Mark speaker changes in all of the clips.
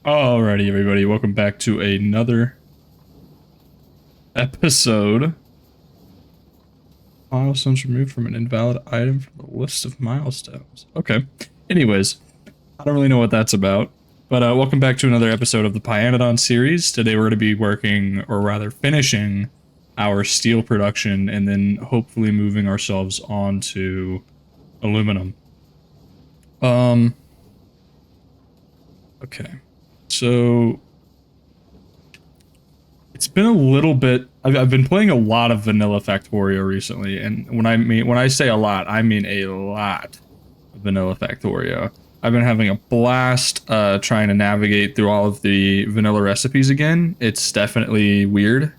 Speaker 1: Alrighty, everybody, welcome back to another episode. Milestones removed from an invalid item from the list of milestones. Okay. Anyways, I don't really know what that's about, but welcome back to another episode of the Pyanodons series. Today we're going to be working, or rather finishing, our steel production and then hopefully moving ourselves on to aluminum. Okay. So it's been a little bit. I've been playing a lot of vanilla Factorio recently, and when I say a lot, I mean a lot of vanilla Factorio. I've been having a blast trying to navigate through all of the vanilla recipes again. It's definitely weird,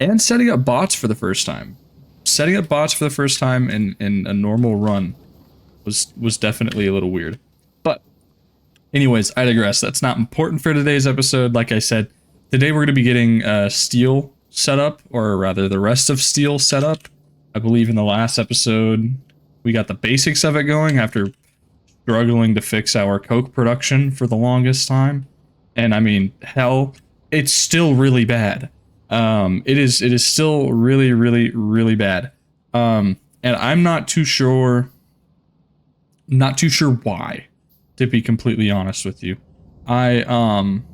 Speaker 1: and setting up bots for the first time. Setting up bots for the first time in a normal run was definitely a little weird. But anyways, I digress. That's not important for today's episode. Like I said, today we're going to be getting steel set up, or rather the rest of steel set up. I believe in the last episode we got the basics of it going after struggling to fix our coke production for the longest time. And I mean, hell, it's still really bad. It is still really bad. And I'm not too sure why, to be completely honest with you. I'm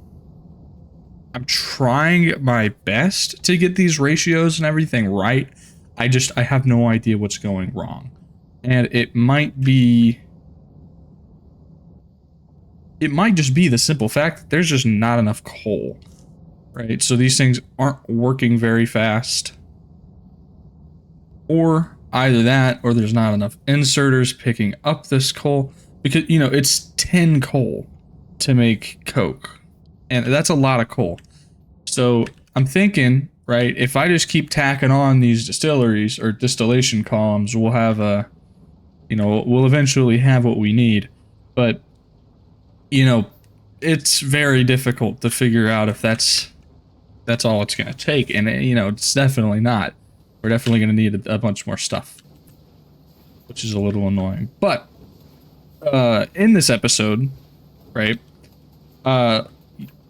Speaker 1: trying my best to get these ratios and everything right. I have no idea what's going wrong. And it might just be the simple fact that there's just not enough coal, right? So these things aren't working very fast, or either that, or there's not enough inserters picking up this coal, because, you know, it's 10 coal to make coke, and that's a lot of coal. So I'm thinking, right, if I just keep tacking on these distilleries or distillation columns, we'll have we'll eventually have what we need. But, you know, it's very difficult to figure out if that's all it's going to take. And, you know, it's definitely not. We're definitely going to need a bunch more stuff, which is a little annoying. But in this episode, right,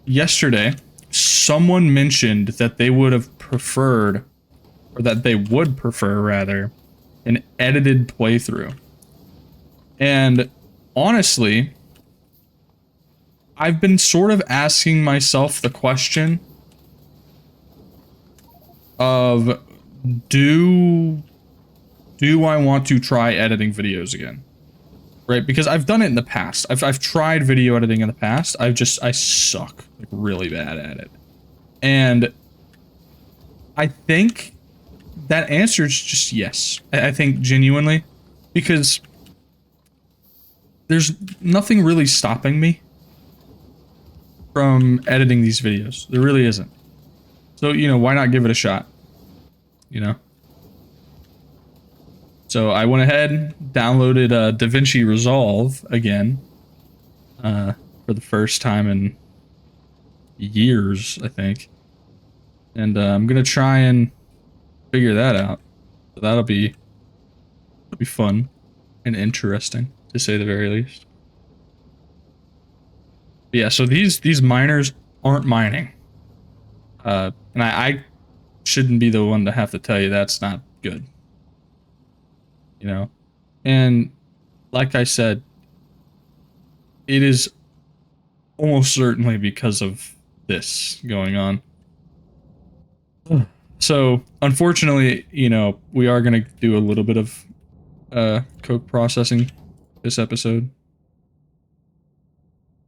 Speaker 1: yesterday, someone mentioned that they would have preferred, or that they would prefer rather, an edited playthrough. And honestly, I've been sort of asking myself the question of, do I want to try editing videos again? Right? Because I've done it in the past. I've tried video editing in the past. I suck like really bad at it. And I think that answer is just yes. I think genuinely, because there's nothing really stopping me from editing these videos. There really isn't. So, you know, why not give it a shot? You know? So I went ahead, downloaded DaVinci Resolve again, for the first time in years, I think. And I'm gonna try and figure that out. So that'll be fun and interesting, to say the very least. But yeah, so these miners aren't mining. And I shouldn't be the one to have to tell you that's not good. You know? And like I said, it is almost certainly because of this going on. So, unfortunately, you know, we are going to do a little bit of coke processing this episode.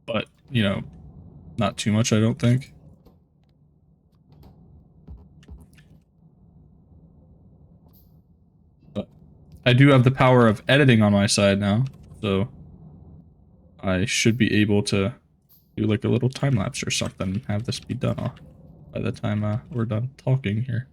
Speaker 1: But, you know, not too much, I don't think. But I do have the power of editing on my side now, so I should be able to do like a little time lapse or something and have this be done by the time we're done talking here.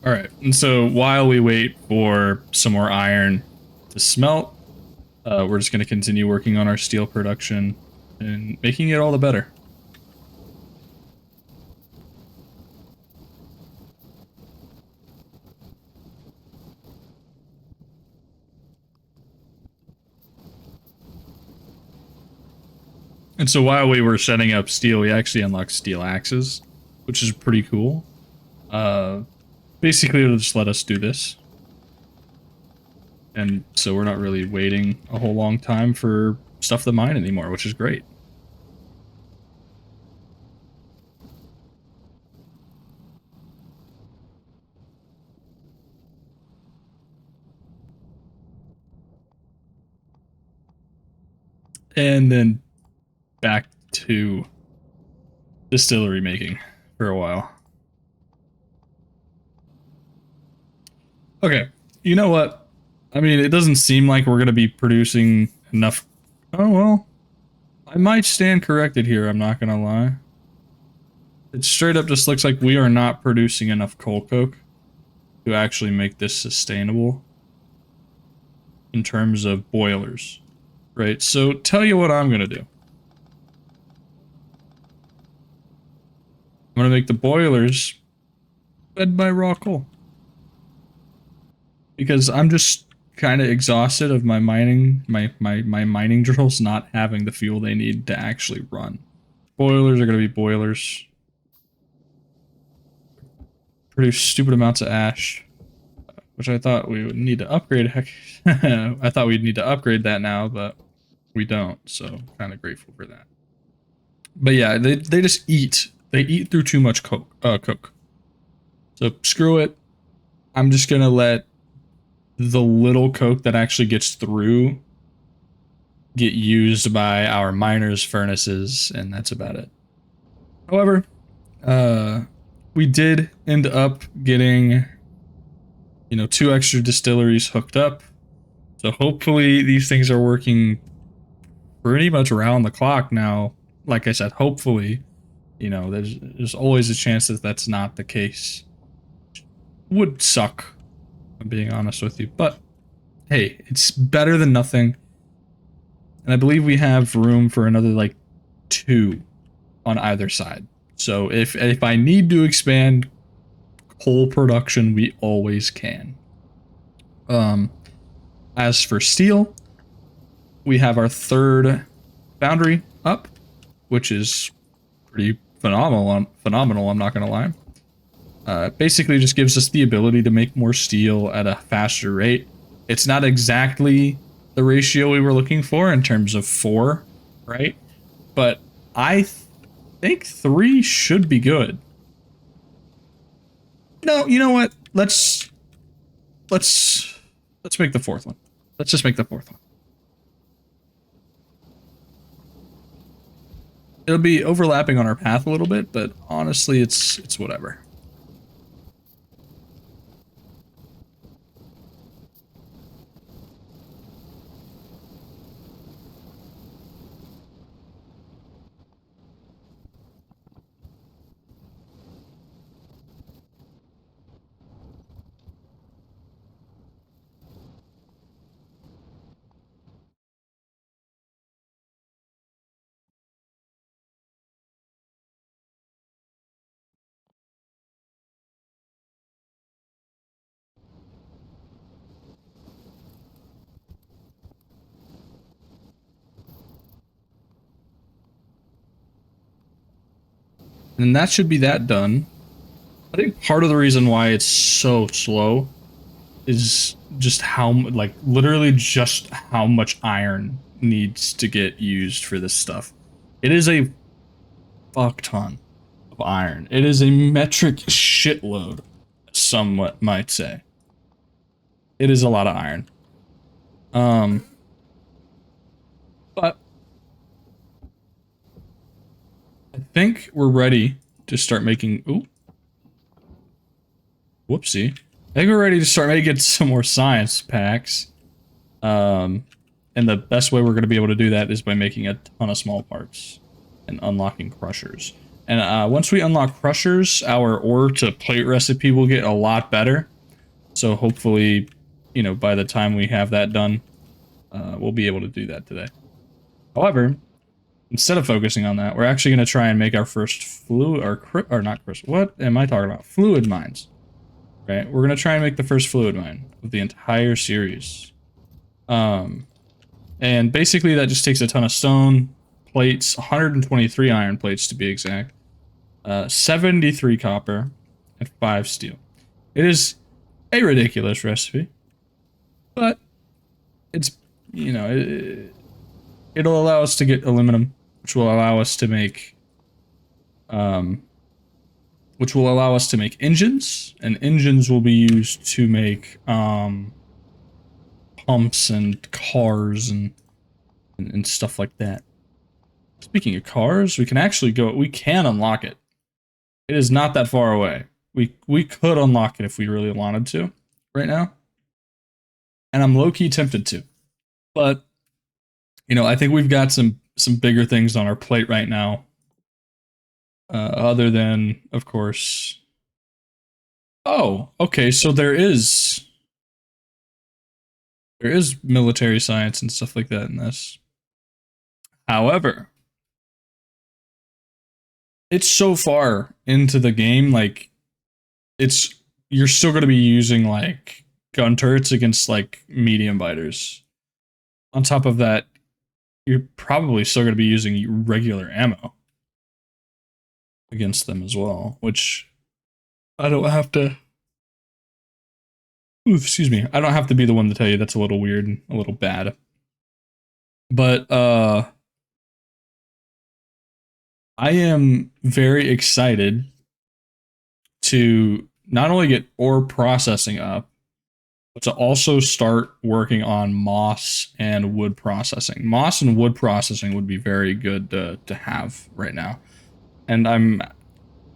Speaker 1: All right, and so while we wait for some more iron to smelt, we're just going to continue working on our steel production and making it all the better. And so while we were setting up steel, we actually unlocked steel axes, which is pretty cool. Basically, it'll just let us do this. And so we're not really waiting a whole long time for stuff to mine anymore, which is great. And then back to distillery making for a while. Okay, you know what? I mean, it doesn't seem like we're going to be producing enough. Oh, well, I might stand corrected here, I'm not going to lie. It straight up just looks like we are not producing enough coal coke to actually make this sustainable in terms of boilers, right? So tell you what I'm going to do. I'm going to make the boilers fed by raw coal. Because I'm just kind of exhausted of my mining, my mining drills not having the fuel they need to actually run. Boilers are going to be boilers. Produce stupid amounts of ash, which I thought we would need to upgrade. Heck, I thought we'd need to upgrade that now, but we don't. So kind of grateful for that. But yeah, they just eat. They eat through too much coke. So screw it. I'm just gonna let the little coke that actually gets through get used by our miners' furnaces, and that's about it. However, we did end up getting, 2 extra distilleries hooked up. So hopefully these things are working pretty much around the clock now. Like I said, hopefully, there's always a chance that that's not the case. Would suck, I'm being honest with you, but hey, it's better than nothing. And I believe we have room for another like 2 on either side. So if I need to expand coal production, we always can. As for steel, we have our 3rd foundry up, which is pretty phenomenal. I'm not gonna lie. Basically, just gives us the ability to make more steel at a faster rate. It's not exactly the ratio we were looking for in terms of 4, right? But I think 3 should be good. No, you know what? Let's make the 4th one. Let's just make the 4th one. It'll be overlapping on our path a little bit, but honestly, it's whatever. And that should be that done. I think part of the reason why it's so slow is just how, like, literally just how much iron needs to get used for this stuff. It is a fuck ton of iron. It is a metric shitload, some might say. It is a lot of iron. But I think we're ready to start making. Ooh, whoopsie. I think we're ready to start making some more science packs. And the best way we're going to be able to do that is by making a ton of small parts and unlocking crushers. And once we unlock crushers, our ore to plate recipe will get a lot better. So hopefully, you know, by the time we have that done, we'll be able to do that today. However, instead of focusing on that, we're actually going to try and make our first fluid, or not crystal. What am I talking about? Fluid mines. Right? We're going to try and make the first fluid mine of the entire series. And basically that just takes a ton of stone, plates, 123 iron plates to be exact, 73 copper, and 5 steel. It is a ridiculous recipe, but it's, you know, it'll allow us to get aluminum, which will allow us to make, engines, and engines will be used to make, pumps and cars and stuff like that. Speaking of cars, we can unlock it. It is not that far away. We could unlock it if we really wanted to right now. And I'm low-key tempted to. But, you know, I think we've got some bigger things on our plate right now. Other than, of course... Oh, okay, so there is military science and stuff like that in this. However, it's so far into the game, like, you're still going to be using, like, gun turrets against, like, medium biters. On top of that, you're probably still going to be using regular ammo against them as well, which I don't have to... Ooh, excuse me. I don't have to be the one to tell you that's a little weird and a little bad. But, I am very excited to not only get ore processing up, but to also start working on moss and wood processing. Moss and wood processing would be very good to have right now. And I'm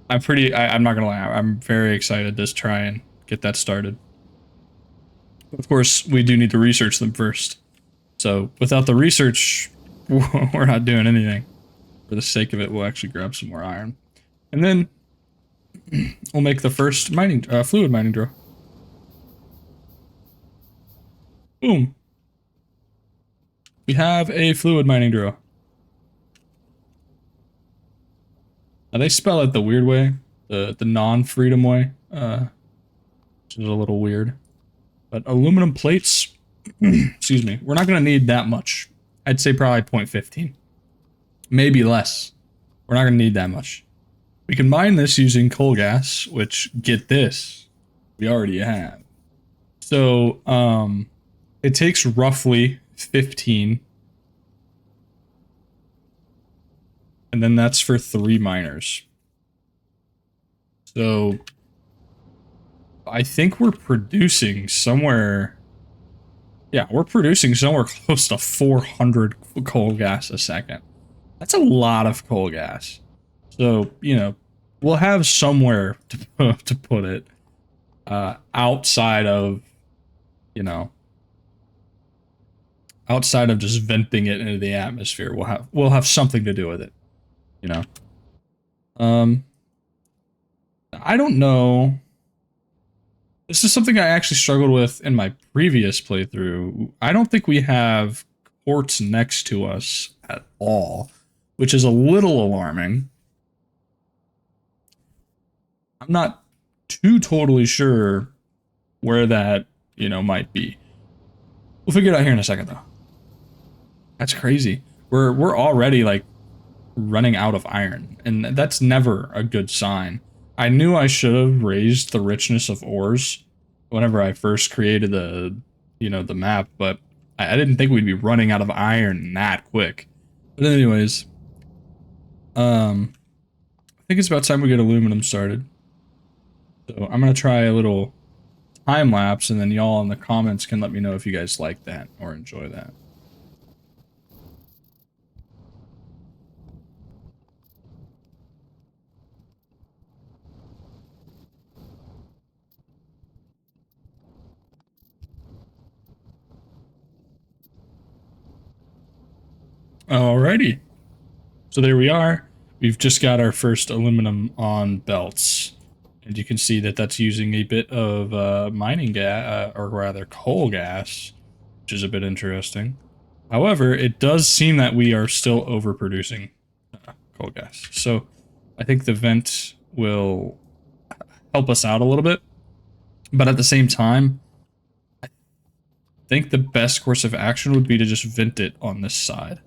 Speaker 1: not gonna lie, I'm very excited to try and get that started. Of course, we do need to research them first. So without the research, we're not doing anything. For the sake of it, we'll actually grab some more iron. And then we'll make the first fluid mining drill. Boom. We have a fluid mining drill. Now they spell it the weird way, the non-freedom way, which is a little weird. But aluminum plates, excuse me, we're not going to need that much. I'd say probably 0.15. Maybe less. We're not going to need that much. We can mine this using coal gas, which, get this, we already have. So, it takes roughly 15. And then that's for 3 miners. So, I think we're producing somewhere... Yeah, we're producing somewhere close to 400 coal gas a second. That's a lot of coal gas. So, you know, we'll have somewhere to put it outside of, you know, outside of just venting it into the atmosphere. We'll have something to do with it, you know. I don't know. This is something I actually struggled with in my previous playthrough. I don't think we have quartz next to us at all, which is a little alarming. I'm not too totally sure where that, you know, might be. We'll figure it out here in a second, though. That's crazy. We're already, like, running out of iron, and that's never a good sign. I knew I should have raised the richness of ores whenever I first created the, you know, the map, but I didn't think we'd be running out of iron that quick. But anyways, I think it's about time we get aluminum started. So I'm gonna try a little time lapse, and then y'all in the comments can let me know if you guys like that or enjoy that. Alrighty. So there we are. we've just got our first aluminum on belts. And you can see that that's using a bit of mining gas, or rather coal gas, which is a bit interesting. However, it does seem that we are still overproducing coal gas. So I think the vent will help us out a little bit. But at the same time, I think the best course of action would be to just vent it on this side.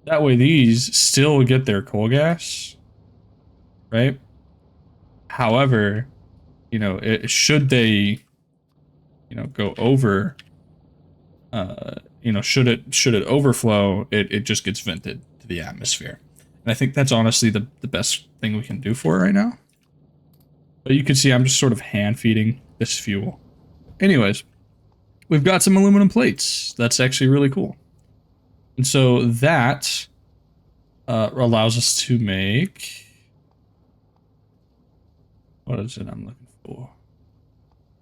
Speaker 1: That way these still get their coal gas, right? However, you know, should they, you know, go over, you know, should it overflow, it just gets vented to the atmosphere. And I think that's honestly the best thing we can do for it right now. But you can see I'm just sort of hand feeding this fuel. Anyways, we've got some aluminum plates. That's actually really cool. And so that allows us to make... What is it I'm looking for?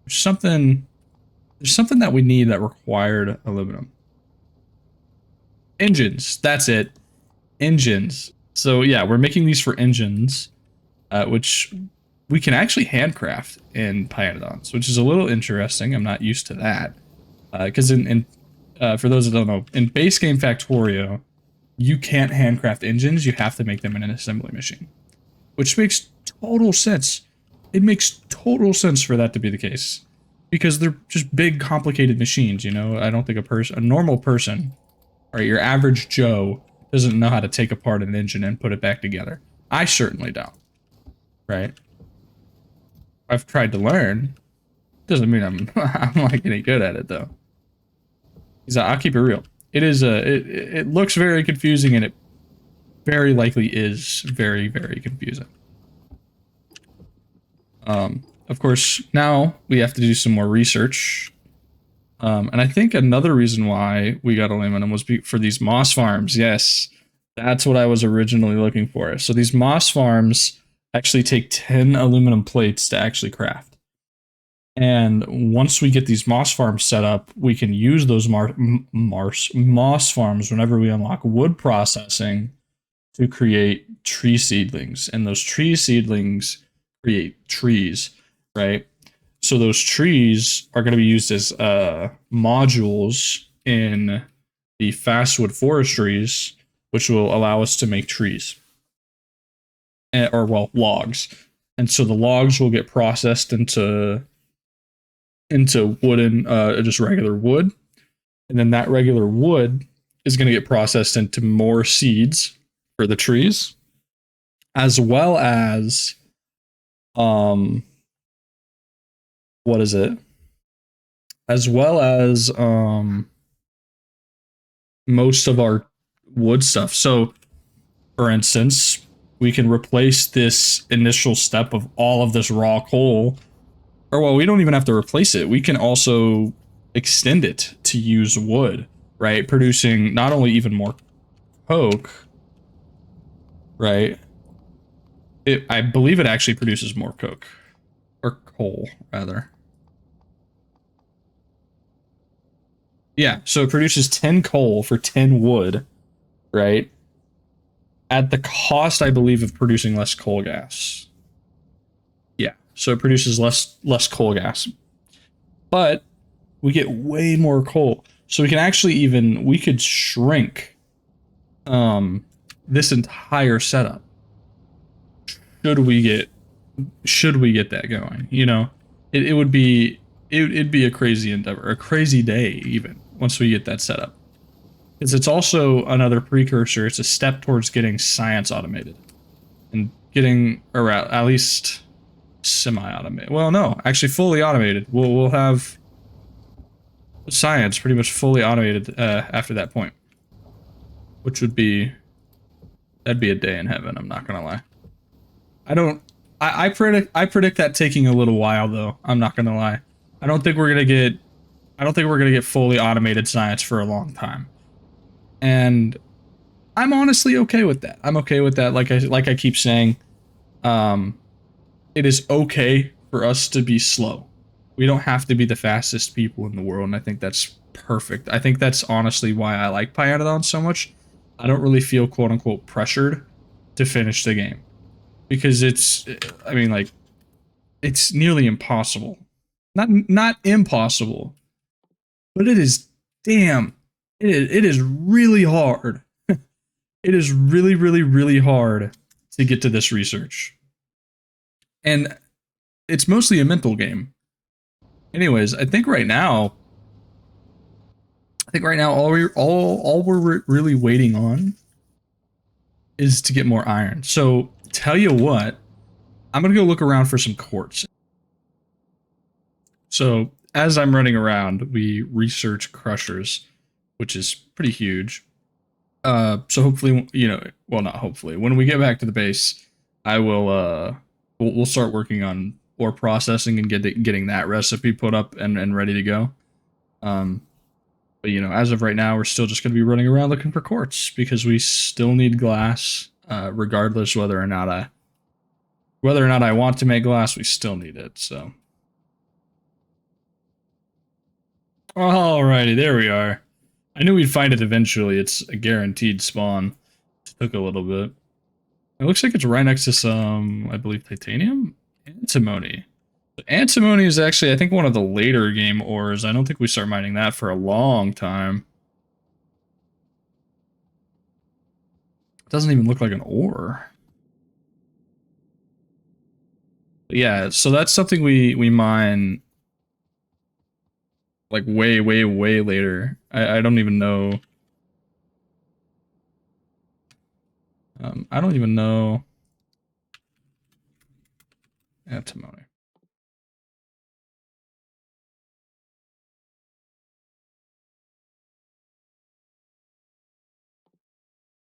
Speaker 1: There's something that we need that required aluminum. Engines. That's it. Engines. So yeah, we're making these for engines, which we can actually handcraft in Pyanodons, which is a little interesting. I'm not used to that. Because for those that don't know, in base game Factorio, you can't handcraft engines. You have to make them in an assembly machine, which makes total sense. It makes total sense for that to be the case, because they're just big, complicated machines. You know, I don't think a normal person, or your average Joe, doesn't know how to take apart an engine and put it back together. I certainly don't. Right? I've tried to learn. Doesn't mean I'm like any good at it though. I'll keep it real. It is it looks very confusing, and it very likely is very, very confusing. Of course, now we have to do some more research. And I think another reason why we got aluminum was for these moss farms. Yes, that's what I was originally looking for. So these moss farms actually take 10 aluminum plates to actually craft. And once we get these moss farms set up, we can use those moss farms whenever we unlock wood processing to create tree seedlings. And those tree seedlings create trees, right? So those trees are going to be used as modules in the fastwood forestries, which will allow us to make trees. Or, well, logs. And so the logs will get processed into wooden, just regular wood. And then that regular wood is going to get processed into more seeds for the trees, as well as, what is it? As well as, most of our wood stuff. So, for instance, we can replace this initial step of all of this raw coal, or well, we don't even have to replace it. We can also extend it to use wood, right? Producing not only even more coke, right? I believe it actually produces more coke, or coal, rather. Yeah, so it produces 10 coal for 10 wood, right? At the cost, I believe, of producing less coal gas. Yeah, so it produces less coal gas. But we get way more coal. So we can actually we could shrink this entire setup. Should we get that going? You know, it'd be a crazy endeavor, a crazy day even, once we get that set up. Because it's also another precursor. It's a step towards getting science automated. And getting, or at least semi-automated. Well, no, actually fully automated. We'll have science pretty much fully automated after that point. Which that'd be a day in heaven, I'm not gonna lie. I predict that taking a little while though, I'm not gonna lie. I don't think we're gonna get fully automated science for a long time. And I'm honestly okay with that. I'm okay with that. Like I keep saying, it is okay for us to be slow. We don't have to be the fastest people in the world, and I think that's perfect. I think that's honestly why I like Pyanodons so much. I don't really feel quote unquote pressured to finish the game. Because it's, I mean, like, it's nearly impossible. Not impossible, but it is damn, it is really hard. It is really, really, really hard to get to this research. And it's mostly a mental game. Anyways, I think right now all we're really waiting on is to get more iron. So tell you what, I'm gonna go look around for some quartz. So as I'm running around, we research crushers, which is pretty huge. So hopefully, well, not hopefully, when we get back to the base, I will, we'll start working on ore processing and getting that recipe put up and ready to go. But as of right now, we're still just going to be running around looking for quartz because we still need glass, regardless whether or not I want to make glass, we still need it. So, alrighty, there we are. I knew we'd find it eventually. It's a guaranteed spawn. It took a little bit. It looks like it's right next to some, I believe, titanium? Antimony. Antimony is actually, I think, one of the later game ores. I don't think we start mining that for a long time. It doesn't even look like an ore. But yeah, so that's something we mine like way, way, way later. I don't even know. I don't even know. Antimony.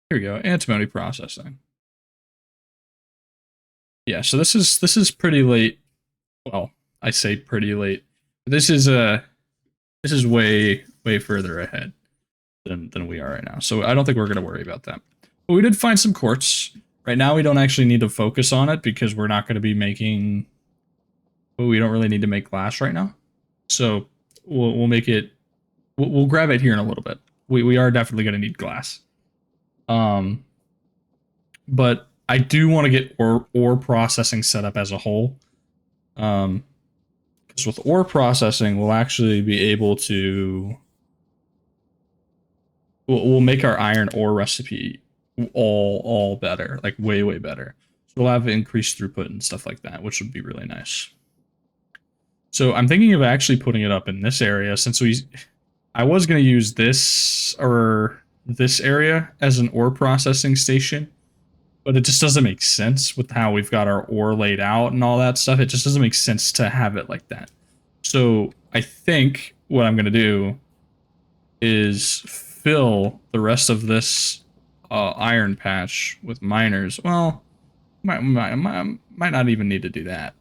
Speaker 1: Here we go. Antimony processing. Yeah, so this is pretty late. Well, I say pretty late. This is way, way further ahead than we are right now. So I don't think we're gonna worry about that. But we did find some quartz. Right now we don't actually need to focus on it because we're not gonna be making, well, we don't really need to make glass right now. So we'll make it, we'll grab it here in a little bit. We are definitely gonna need glass. But I do want to get ore processing set up as a whole. Because with ore processing, we'll actually be able to, we'll make our iron ore recipe all better, like way, way better. So we'll have increased throughput and stuff like that, which would be really nice. So I'm thinking of actually putting it up in this area since I was going to use this or this area as an ore processing station, but it just doesn't make sense with how we've got our ore laid out and all that stuff. It just doesn't make sense to have it like that. So I think what I'm going to do is fill the rest of this iron patch with miners. Well, might not even need to do that.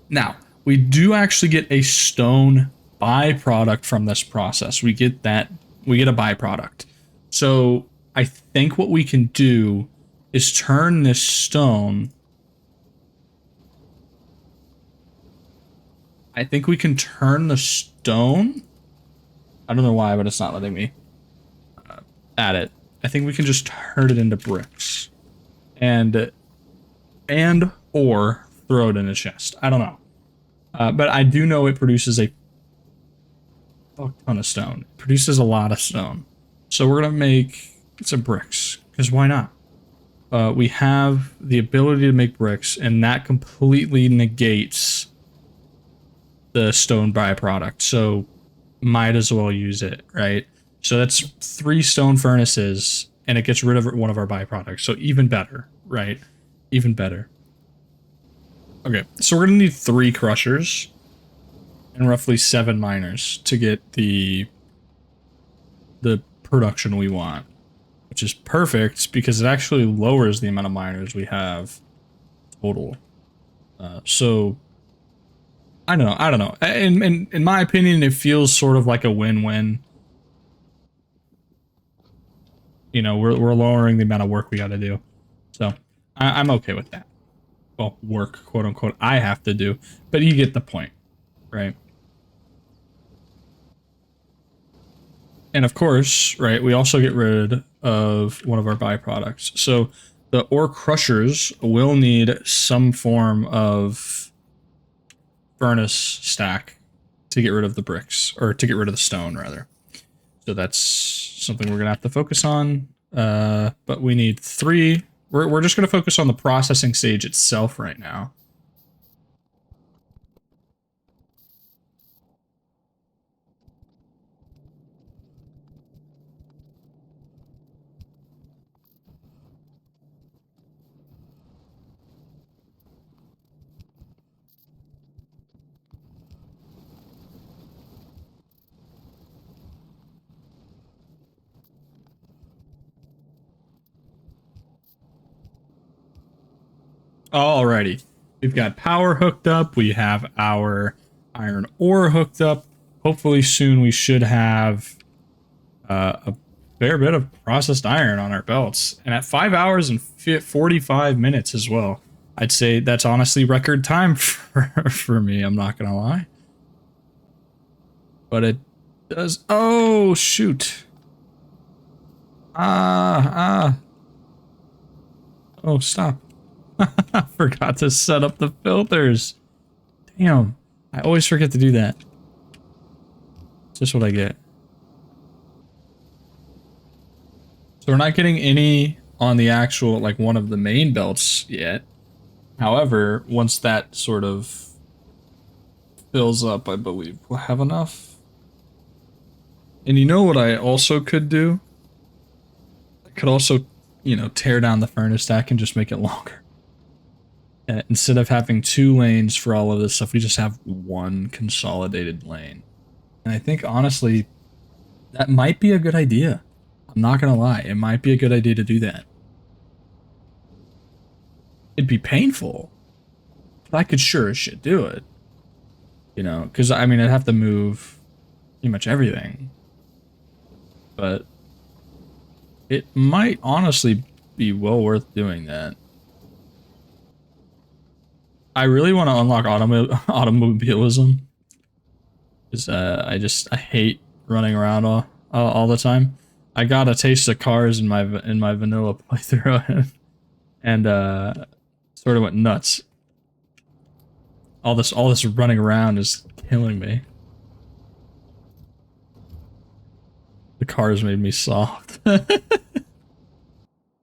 Speaker 1: Now, we do actually get a stone byproduct from this process. We get a byproduct. So I think what we can do is turn this stone. I think we can turn the stone. I don't know why, but it's not letting me add it. I think we can just turn it into bricks and or throw it in a chest. I don't know. But I do know it produces a fuck ton of stone. It produces a lot of stone. So we're going to make some bricks, because why not? We have the ability to make bricks, and that completely negates the stone byproduct. So might as well use it, right? So that's 3 stone furnaces, and it gets rid of one of our byproducts. So even better, right? Even better. Okay, so we're going to need 3 crushers and roughly 7 miners to get the production we want, which is perfect because it actually lowers the amount of miners we have total. So I don't know. In my opinion, it feels sort of like a win-win. We're lowering the amount of work we got to do, so I'm okay with that. Well, work, quote unquote, I have to do, but you get the point, right? And of course, right, we also get rid of one of our byproducts. So the ore crushers will need some form of furnace stack to get rid of the bricks, or to get rid of the stone, rather. So that's something we're going to have to focus on. But we need 3. We're just going to focus on the processing stage itself right now. Alrighty. We've got power hooked up. We have our iron ore hooked up. Hopefully soon we should have a fair bit of processed iron on our belts. And at 5 hours and 45 minutes as well. I'd say that's honestly record time for me. I'm not going to lie. But it does... Oh, shoot. Oh, stop. I forgot to set up the filters. Damn. I always forget to do that. It's just what I get. So we're not getting any on the actual, like, one of the main belts yet. However, once that sort of fills up, I believe we'll have enough. And you know what I also could do? I could also, you know, tear down the furnace stack and just make it longer. Instead of having 2 lanes for all of this stuff, we just have 1 consolidated lane. And I think, honestly, that might be a good idea. I'm not gonna lie, it might be a good idea to do that. It'd be painful, but I could sure as shit do it. You know, because, I mean, I'd have to move pretty much everything. But it might honestly be well worth doing that. I really want to unlock automobilism. Because I hate running around all the time. I got a taste of cars in my vanilla playthrough and sort of went nuts. All this running around is killing me. The cars made me soft.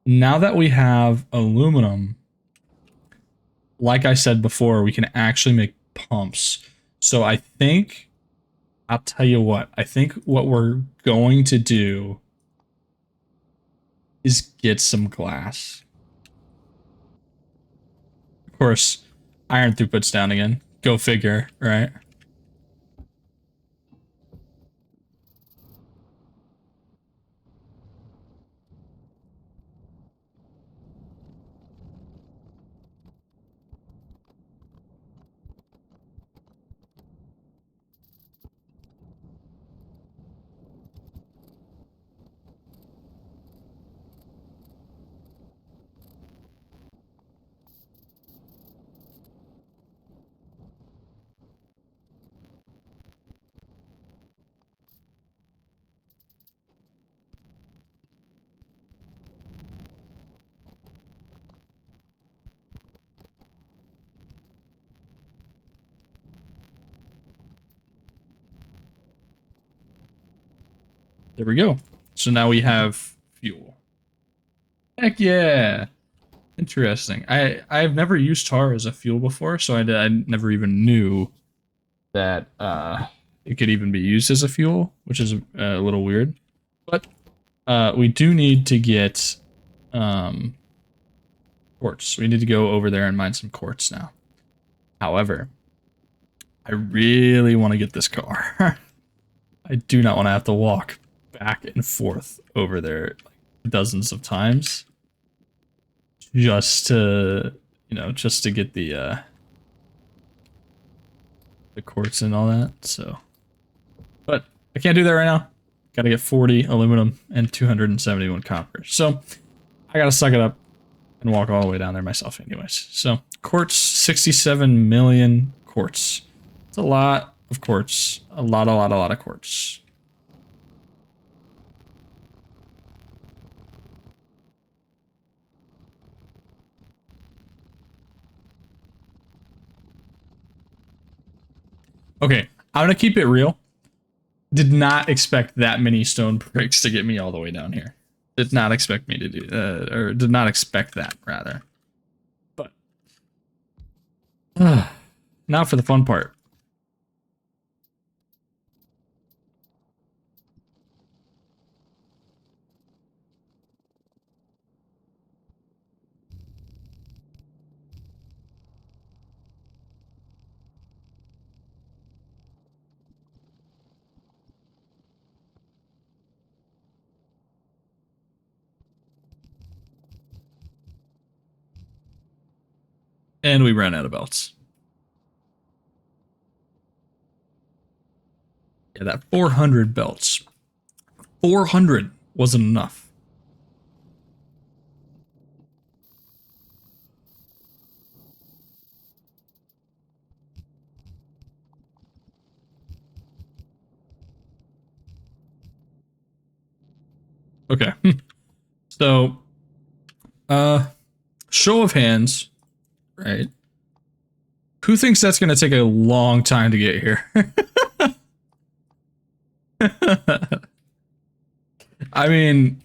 Speaker 1: Now that we have aluminum, like I said before, we can actually make pumps. So I think, I'll tell you what, I think what we're going to do is get some glass. Of course, iron throughput's down again. Go figure, right? There we go. So now we have fuel. Heck yeah! Interesting. I've never used tar as a fuel before, so I never even knew that it could even be used as a fuel, which is a little weird. But we do need to get quartz. We need to go over there and mine some quartz now. However, I really want to get this car. I do not want to have to walk back and forth over there like dozens of times just to, you know, just to get the quartz and all that. So, but I can't do that right now. Got to get 40 aluminum and 271 copper. So I got to suck it up and walk all the way down there myself anyways. So quartz, 67 million quartz. It's a lot of quartz. A lot of quartz. Okay, I'm gonna keep it real. Did not expect that many stone bricks to get me all the way down here. Did not expect me to do, or did not expect that rather. But now for the fun part. And we ran out of belts. Yeah, that 400 belts. 400 wasn't enough. Okay. So, uh, show of hands, right? Who thinks that's going to take a long time to get here? I mean,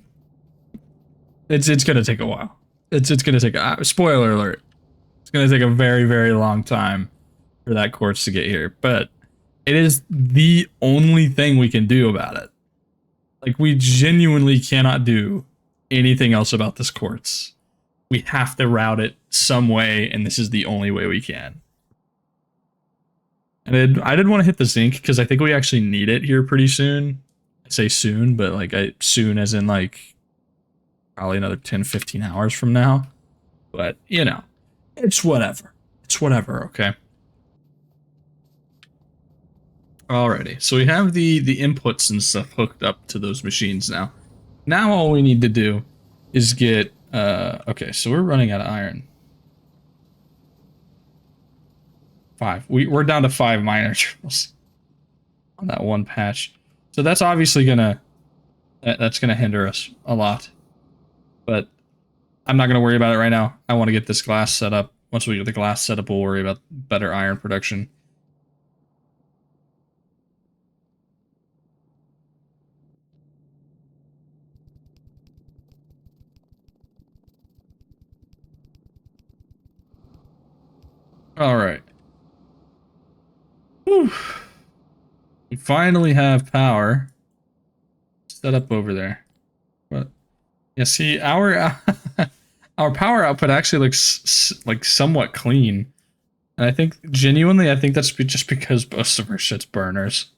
Speaker 1: it's going to take a while. It's going to take spoiler alert. It's going to take a very long time for that quartz to get here, but it is the only thing we can do about it. Like we genuinely cannot do anything else about this quartz. We have to route it some way, and this is the only way we can. And I did want to hit the zinc because I think we actually need it here pretty soon. I say soon, but like soon as in like probably another 10, 15 hours from now. But, you know, it's whatever. It's whatever, okay? Alrighty, so we have the inputs and stuff hooked up to those machines now. Now all we need to do is get, okay, so we're running out of iron. 5. We're down to 5 miner drills on that one patch. So that's obviously that's gonna hinder us a lot. But I'm not gonna worry about it right now. I want to get this glass set up. Once we get the glass set up, we'll worry about better iron production. Alright. We finally have power set up over there. But yeah, see, our our power output actually looks like somewhat clean. And I think, genuinely, I think that's just because most of our shit's burners.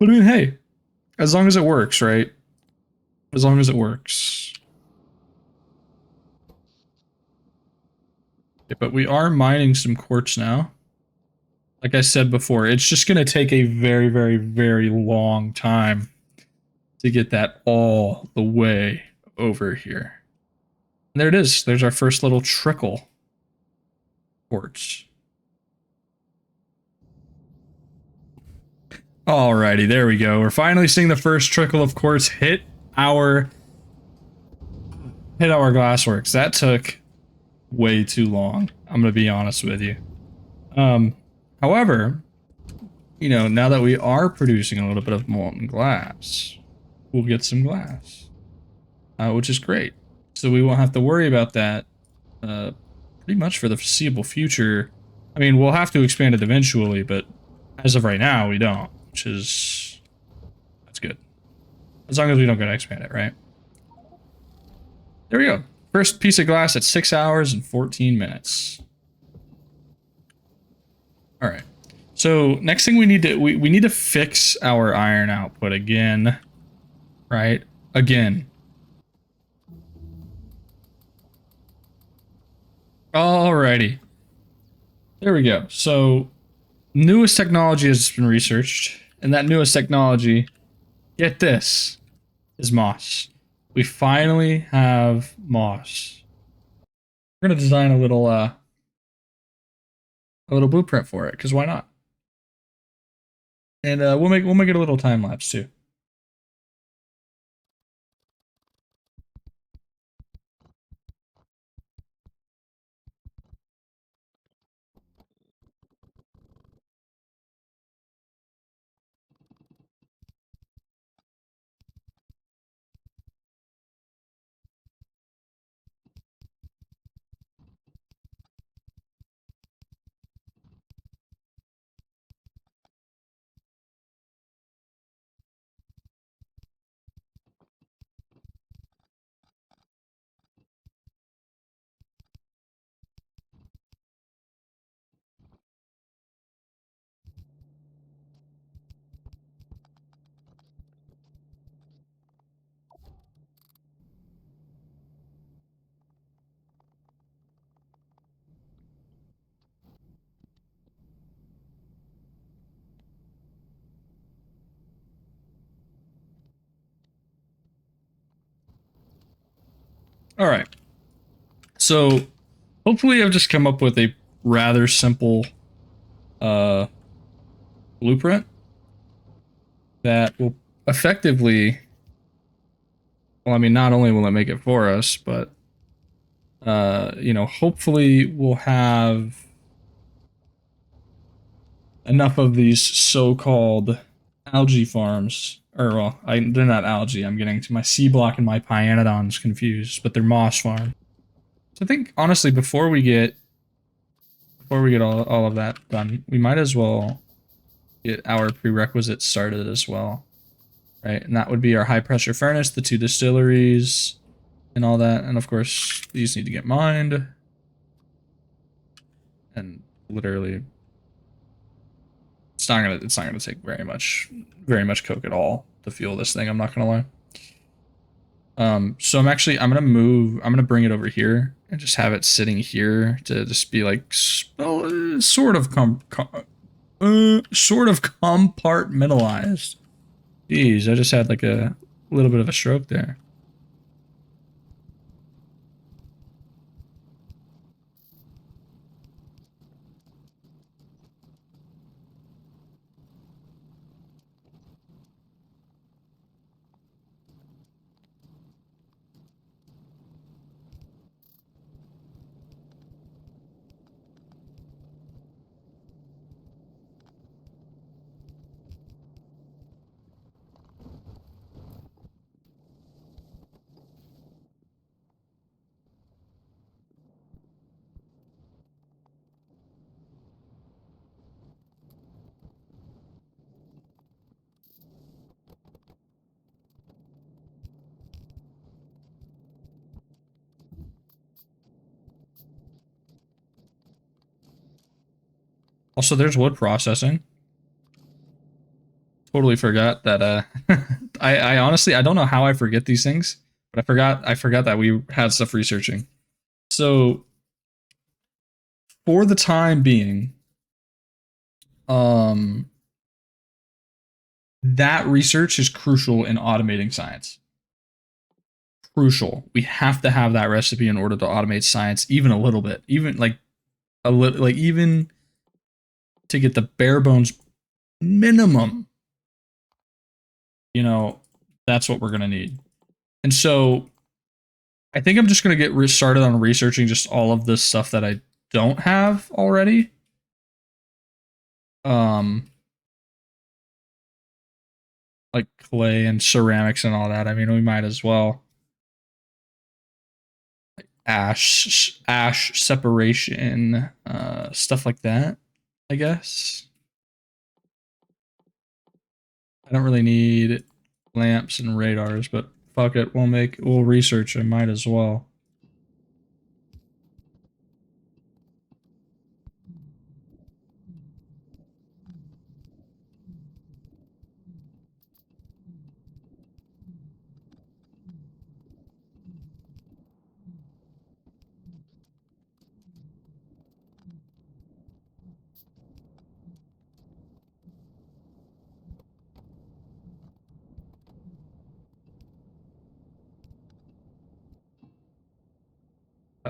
Speaker 1: But I mean, hey, as long as it works, right? As long as it works. Okay, but we are mining some quartz now. Like I said before, it's just going to take a very long time to get that all the way over here. And there it is. There's our first little trickle quartz. Alrighty, there we go. We're finally seeing the first trickle of quartz hit our glassworks. That took way too long. I'm gonna be honest with you. However, you know, now that we are producing a little bit of molten glass, we'll get some glass, which is great. So we won't have to worry about that pretty much for the foreseeable future. I mean, we'll have to expand it eventually, but as of right now, we don't, which is, that's good. As long as we don't gotta expand it, right? There we go. First piece of glass at 6 hours and 14 minutes. All right. So next thing we need to fix our iron output again, right? Again. Alrighty. There we go. So newest technology has been researched, and that newest technology, get this, is moss. We finally have moss. We're gonna design a little blueprint for it, because why not? And we'll make it a little time lapse too. All right. So hopefully I've just come up with a rather simple uh, blueprint that will effectively, well, I mean, not only will it make it for us, but you know, hopefully we'll have enough of these so-called algae farms, or well, they're not algae. I'm getting to my seablock and my Pyanodons confused, but they're moss farm. So I think honestly, before we get all of that done, we might as well get our prerequisites started as well, right? And that would be our high pressure furnace, the 2 distilleries, and all that. And of course, these need to get mined. And literally, it's not gonna take very much coke at all to fuel this thing. I'm not gonna lie. So I'm gonna bring it over here and just have it sitting here to just be like, sort of compartmentalized. Jeez, I just had like a little bit of a stroke there. Also, there's wood processing. Totally forgot that I honestly I don't know how I forget these things, but I forgot that we had stuff researching. So for the time being, um that research is crucial in automating science. Crucial. We have to have that recipe in order to automate science even a little bit. Even like a little, like even to get the bare bones minimum, you know, that's what we're going to need. And so I think I'm just going to get started on researching just all of this stuff that I don't have already. Like clay and ceramics and all that. I mean, we might as well. Ash separation, stuff like that, I guess. I don't really need lamps and radars, but fuck it, we'll research. I might as well.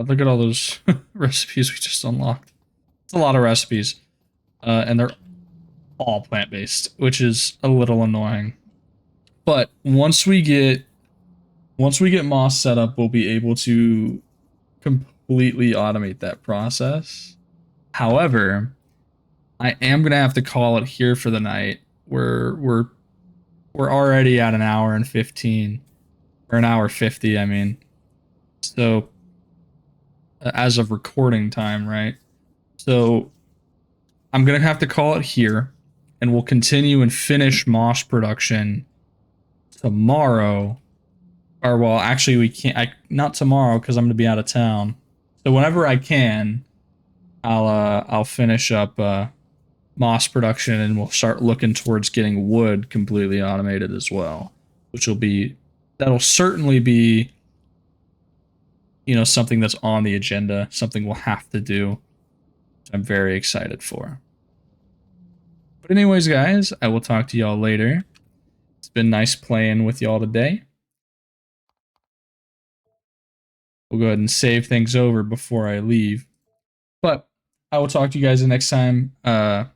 Speaker 1: Look at all those recipes we just unlocked. It's a lot of recipes, and they're all plant-based, which is a little annoying. But once we get Moss set up, we'll be able to completely automate that process. However, I am gonna have to call it here for the night. We're already at an hour and 15, or an hour 50. I mean, so as of recording time, right? So I'm gonna have to call it here, and we'll continue and finish Moss production tomorrow. Or well, actually, we can't. Not tomorrow because I'm gonna be out of town. So whenever I can, I'll finish up Moss production, and we'll start looking towards getting wood completely automated as well, which that'll certainly be, you know, something that's on the agenda, something we'll have to do. I'm very excited for. But anyways, guys, I will talk to y'all later. It's been nice playing with y'all today. we'll go ahead and save things over before I leave. But I will talk to you guys the next time in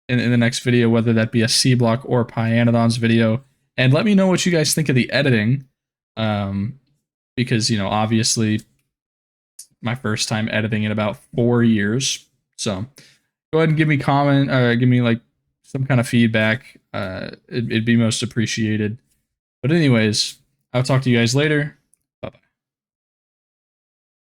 Speaker 1: the next video, whether that be a seablock or Pyanodons video. And let me know what you guys think of the editing. Because, you know, obviously my first time editing in about 4 years. So go ahead and give me give me like some kind of feedback. It'd be most appreciated. But anyways, I'll talk to you guys later.